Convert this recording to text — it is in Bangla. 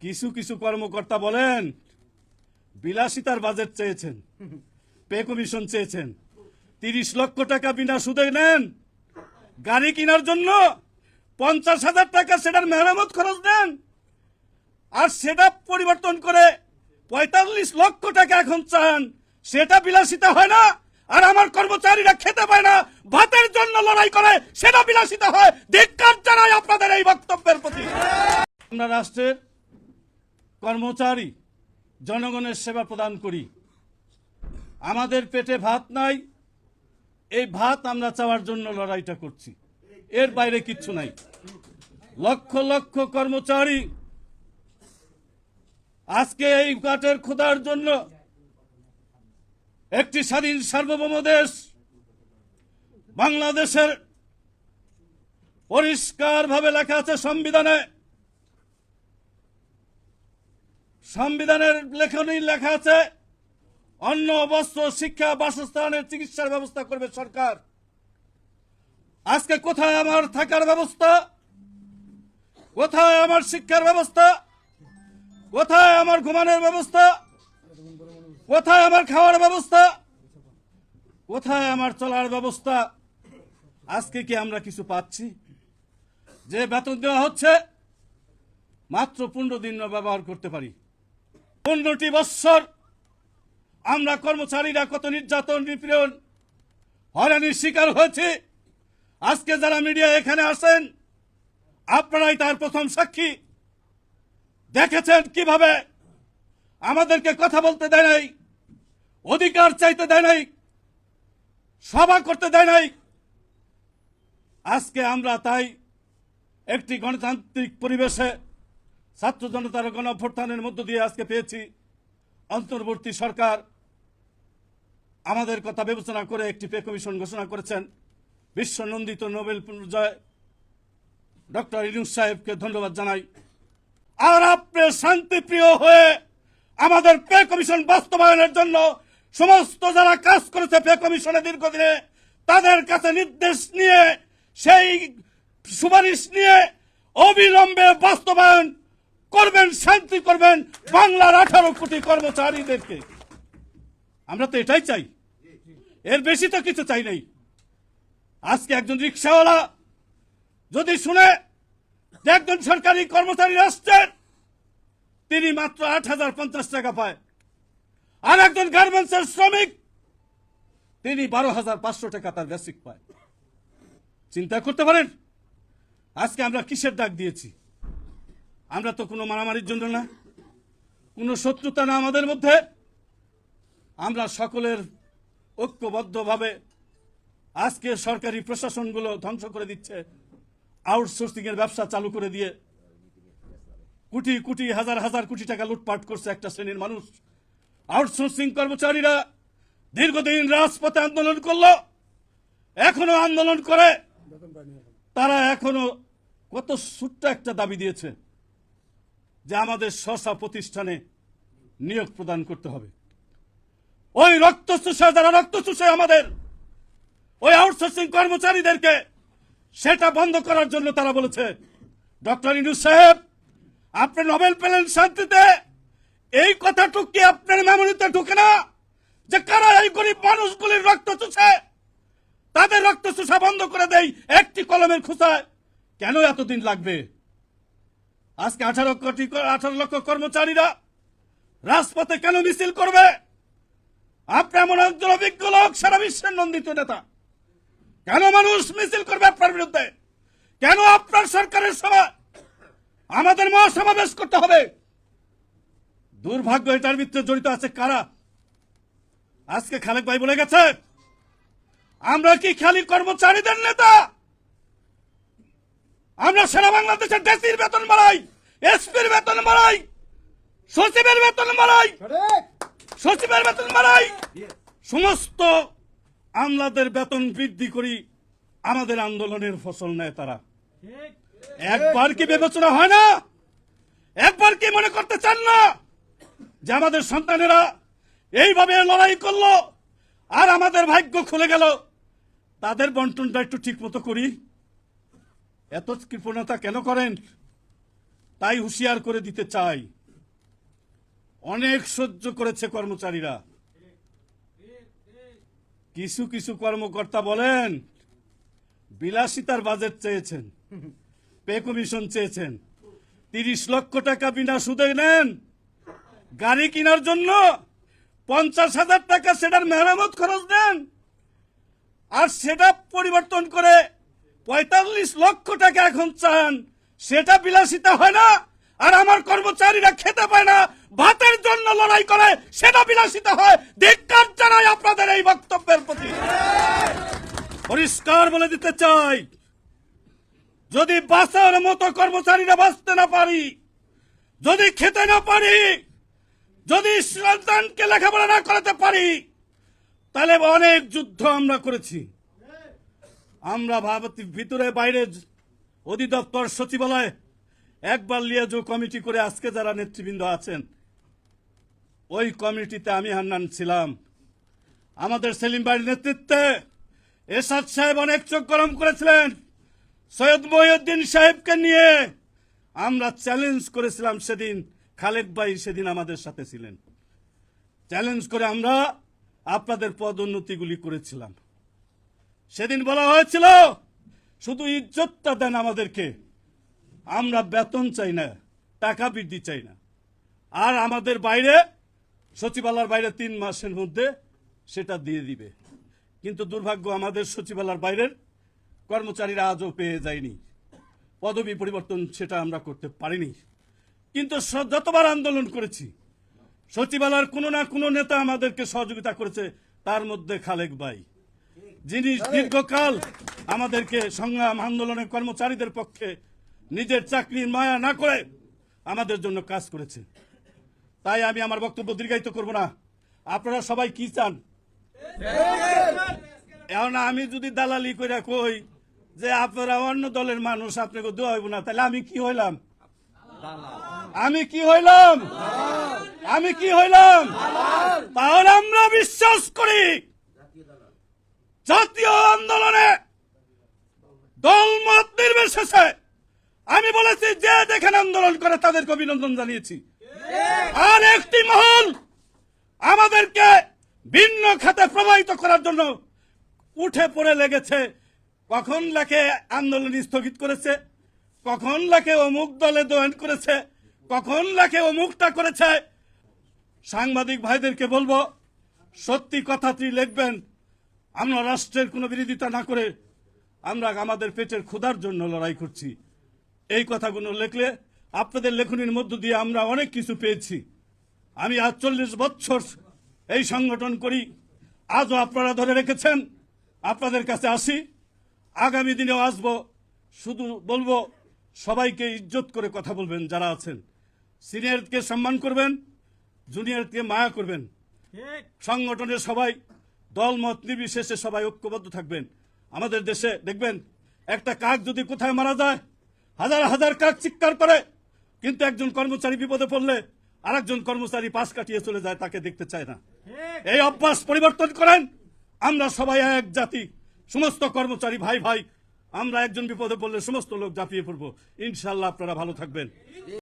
কিছু কিছু কর্মকর্তা বলেন বিলাসিতার বাজেট চেয়েছেন, পে কমিশন চেয়েছেন, 30 লক্ষ টাকা বিনা সুদে নেন, গাড়ি কেনার জন্য 50,000 টাকা সেটার মেরামত খরচ দেন, আর সেটা পরিবর্তন করে 45 লক্ষ টাকা এখন চান। সেটা বিলাসিতা হয় না? আর আমার কর্মচারীরা খেতে পায় না, ভাতের জন্য লড়াই করে, সেটা বিলাসিতা হয়? ধিক্কার জানাই আপনাদের এই বক্তব্যের প্রতি। আমরা রাষ্ট্রের কর্মচারী, জনগণের সেবা প্রদান করি। আমাদের পেটে ভাত নাই, এই ভাত আমরা চাওয়ার জন্য লড়াইটা করছি, এর বাইরে কিচ্ছু নাই। লক্ষ লক্ষ কর্মচারী আজকে এই কাঠের খোদার জন্য একটি স্বাধীন সার্বভৌম দেশ বাংলাদেশের পরিষ্কারভাবে লেখা আছে সংবিধানের লেখনী লেখা আছে অন্ন, বস্ত্র, শিক্ষা, বাসস্থানের, চিকিৎসার ব্যবস্থা করবে সরকার। আজকে কোথায় আমার থাকার ব্যবস্থা? কোথায় আমার শিক্ষার ব্যবস্থা? কোথায় আমার ঘুমানোর ব্যবস্থা? কোথায় আমার খাওয়ার ব্যবস্থা? কোথায় আমার চলার ব্যবস্থা? আজকে কি আমরা কিছু পাচ্ছি? যে বেতন দেওয়া হচ্ছে মাত্র 15 দিন ব্যবহার করতে পারি। 15টি বৎসর আমরা কর্মচারীরা কত নির্যাতন, নিপীড়ন, হয়রানির শিকার হয়েছে। আজকে যারা মিডিয়া এখানে আসেন আপনারাই তার প্রথম সাক্ষী। দেখেছেন কিভাবে আমাদেরকে কথা বলতে দেয় নাই, অধিকার চাইতে দেয় নাই, সভা করতে দেয় নাই। আজকে আমরা তাই একটি গণতান্ত্রিক পরিবেশে ছাত্র জনতার গণ অভ্যুত্থানের মধ্য দিয়ে আজকে পেয়েছি অন্তর্বর্তী সরকার আমাদের কথা বিবেচনা করে একটি পে কমিশন ঘোষণা করেছেন। বিশ্বনন্দিত নোবেল পুরস্কার ডক্টর ইউনূস সাহেবকে ধন্যবাদ জানাই। আর আপনি শান্তিপ্রিয় হয়ে আমাদের পে কমিশন বাস্তবায়নের জন্য সমস্ত যারা কাজ করেছে পে কমিশনে দীর্ঘদিনে তাদের কাছে নির্দেশ নিয়ে সেই সুপারিশ নিয়ে অবিলম্বে বাস্তবায়ন করবেন, শান্তি করবেন বাংলার 18 কোটি কর্মচারীদেরকে। আমরা তো এটাই চাই, এর বেশি তো কিছু চাই নাই। আজকে একজন রিক্সাওয়ালা যদি শুনে যে একজন সরকারি কর্মচারী আসছেন তিনি মাত্র 8,050 টাকা পায়, আর একজন গার্মেন্টসের শ্রমিক তিনি 12,500 টাকা তার বেসিক পায়। চিন্তা করতে পারেন আজকে আমরা কিসের ডাক দিয়েছি? আমরা তো কোনো মারামারির জন্য না, কোনো শত্রুতা না আমাদের মধ্যে। আমরা সকলের ঐক্যবদ্ধভাবে আজকে সরকারি প্রশাসনগুলো ধ্বংস করে দিচ্ছে, আউটসোর্সিং এর ব্যবসা চালু করে দিয়ে কোটি কোটি হাজার হাজার কোটি টাকা লুটপাট করছে একটা শ্রেণীর মানুষ। আউটসোর্সিং কর্মচারীরা দীর্ঘদিন রাজপথে আন্দোলন করলো, এখনো আন্দোলন করে। তারা এখনো কত ছোট্ট একটা দাবি দিয়েছে যে আমাদের স্ব প্রতিষ্ঠানে নিয়োগ প্রদান করতে হবে। ওই রক্ত চুষে যারা রক্ত চুষে আমাদের ওই আউটসোর্সিং কর্মচারীদেরকে সেটা বন্ধ করার জন্য তারা বলেছে ডক্টর ইউনূস সাহেব আপনি নোবেল পেলেন শান্তিতে, এই কথাটুকু কি আপনার মেমোরিতে ঢুকে না যে কারা এই গরিব মানুষগুলির রক্ত চুষে? তাদের রক্ত চুষা বন্ধ করে দেই একটি কলমের খোঁচায়। কেন এতদিন লাগবে? আজকে 18 লক্ষ কর্মচারীরা রাজপথে কেন মিছিল করবে? আপনি এমন একজন অভিজ্ঞ লোক, সারা বিশ্বের নন্দিত নেতা, কেন মানুষ মিছিল করবে আপনার বিরুদ্ধে? কেন আপনার সরকারের সময় আমাদের মহাসমাবেশ করতে হবে? দুর্ভাগ্য এটার ভিতরে জড়িত আছে কারা? আজকে খালেক ভাই বলে গেছে আমরা কি খালি কর্মচারীদের নেতা? আমরা সারা বাংলাদেশের ডিসির বেতন বাড়াই, এসপির বেতন বাড়াই, সচিবের বেতন বাড়াই, সমস্ত আমলাদের বেতন বৃদ্ধি করি। আমাদের আন্দোলনের ফসল নেয় তারা। একবার কি বিবেচনা হয় না? একবার কি মনে করতে চান না যে আমাদের সন্তানেরা এইভাবে লড়াই করলো আর আমাদের ভাগ্য খুলে গেল, তাদের বন্টনটা একটু ঠিক মতো করি? এত কৃপণতা কেন করেন? তাই হুঁশিয়ার করে দিতে চাই, অনেক সহ্য করেছে কর্মচারীরা। কিছু কিছু কর্মকর্তা বলেন বিলাসিতার বাজেট চেয়েছেন, পে কমিশন চেয়েছেন, 30 লক্ষ টাকা বিনা সুদে নেন গাড়ি কেনার জন্য, 50,000 টাকা সেটার মেরামত খরচ দেন, আর সেটা পরিবর্তন করে 45 লক্ষ টাকা এখন চান। সেটা বিলাসিতা হয় না? আর আমার কর্মচারীরা খেতে পায় না, ভাতের জন্য লড়াই করে, সেটা বিলাসিতা হয়? ধিক্কার জানাই আপনাদের এই বক্তব্যের প্রতি। পরিষ্কার বলে দিতে চাই, যদি বাঁচার মতো কর্মচারীরা বাঁচতে না পারি, যদি খেতে না পারি, যদি সন্তানকে লেখাপড়া না করাতে পারি, তাহলে অনেক যুদ্ধ আমরা করেছি। আমরা ভিতরে বাইরে অধিদপ্তর সচিবালয় একবার লিয়াজো কমিটি করে আজকে যারা নেতৃবৃন্দ আছেন, ওই কমিটিতে আমি হান্নান ছিলাম। আমাদের সেলিম ভাইয়ের নেতৃত্বে এরশাদ সাহেব অনেক চোখ গরম করেছিলেন। সৈয়দ মহিউদ্দিন সাহেবকে নিয়ে আমরা চ্যালেঞ্জ করেছিলাম সেদিন। খালেক ভাই সেদিন আমাদের সাথে ছিলেন। চ্যালেঞ্জ করে আমরা আপনাদের পদোন্নতিগুলি করেছিলাম। সেদিন বলা হয়েছিল শুধু ইজ্জতটা দেন আমাদেরকে, আমরা বেতন চাই না, টাকা বৃদ্ধি চাই না। আর আমাদের বাইরে সচিবালয়ের বাইরে 3 মাসের মধ্যে সেটা দিয়ে দিবে। কিন্তু দুর্ভাগ্য, আমাদের সচিবালয়ের বাইরের কর্মচারীরা আজও পেয়ে যায়নি পদবি পরিবর্তন, সেটা আমরা করতে পারিনি। কিন্তু যতবার আন্দোলন করেছি, সচিবালয়ের কোনো না কোনো নেতা আমাদেরকে সহযোগিতা করেছে, তার মধ্যে খালেক ভাই, যিনি দীর্ঘকাল আমাদেরকে সংগ্রাম আন্দোলনের কর্মচারীদের পক্ষে নিজের চাকরির মায়া না করে আমাদের জন্য কাজ করেছে। তাই আমি আমার বক্তব্য দীর্ঘায়িত করব না। আপনারা সবাই কি চান? এখন আমি যদি দালালি করে কই যে আপনারা অন্য দলের মানুষ, আপনাকে দোয়া হইব না, তাহলে আমি কি হইলাম? আমি কি হইলাম? আমি কি হইলাম? তাহলে আমরা বিশ্বাস করি জাতীয় আন্দোলনে দলমত নির্বিশেষে আমি বলেছি, যে দেখেন আন্দোলন করে তাদেরকে অভিনন্দন জানিয়েছি। আর একটি মহল আমাদেরকে ভিন্ন খাতে প্রবাহিত করার জন্য উঠে পড়ে লেগেছে। কখন লেখে আন্দোলন স্থগিত করেছে, কখন লেখে অমুক দলে জয়েন করেছে, কখন লেখে অমুকটা করেছে। সাংবাদিক ভাইদেরকে বলবো, সত্যি কথাটি লিখবেন। আমরা রাষ্ট্রের কোনো বিরোধিতা না করে আমরা আমাদের পেটের ক্ষুধার জন্য লড়াই করছি। এই কথাগুলো লিখলে আপনাদের লেখনীর মধ্য দিয়ে আমরা অনেক কিছু পেয়েছি। আমি আজ 40 বছর এই সংগঠন করি, আজও আপনারা ধরে রেখেছেন। আপনাদের কাছে আসি, আগামী দিনেও আসবো। শুধু বলবো, সবাইকে ইজ্জত করে কথা বলবেন। যারা আছেন, সিনিয়রকে সম্মান করবেন, জুনিয়রকে মায়া করবেন। সংগঠনের সবাই দলমত নির্বিশেষে সবাই ঐক্যবদ্ধ থাকবেন। আমাদের দেশে দেখবেন, একটা কাক যদি কোথায় মারা যায়, হাজার হাজার কাক চিৎকার করে, কিন্তু একজন কর্মচারী বিপদে পড়লে আরেকজন কর্মচারী পাশ কাটিয়ে চলে যায়, তাকে দেখতে চায় না। এই অভ্যাস পরিবর্তন করেন। আমরা সবাই এক জাতি, সমস্ত কর্মচারী ভাই ভাই। আমরা একজন বিপদে পড়লে সমস্ত লোক ঝাঁপিয়ে পড়বো। ইনশাআল্লাহ আপনারা ভালো থাকবেন।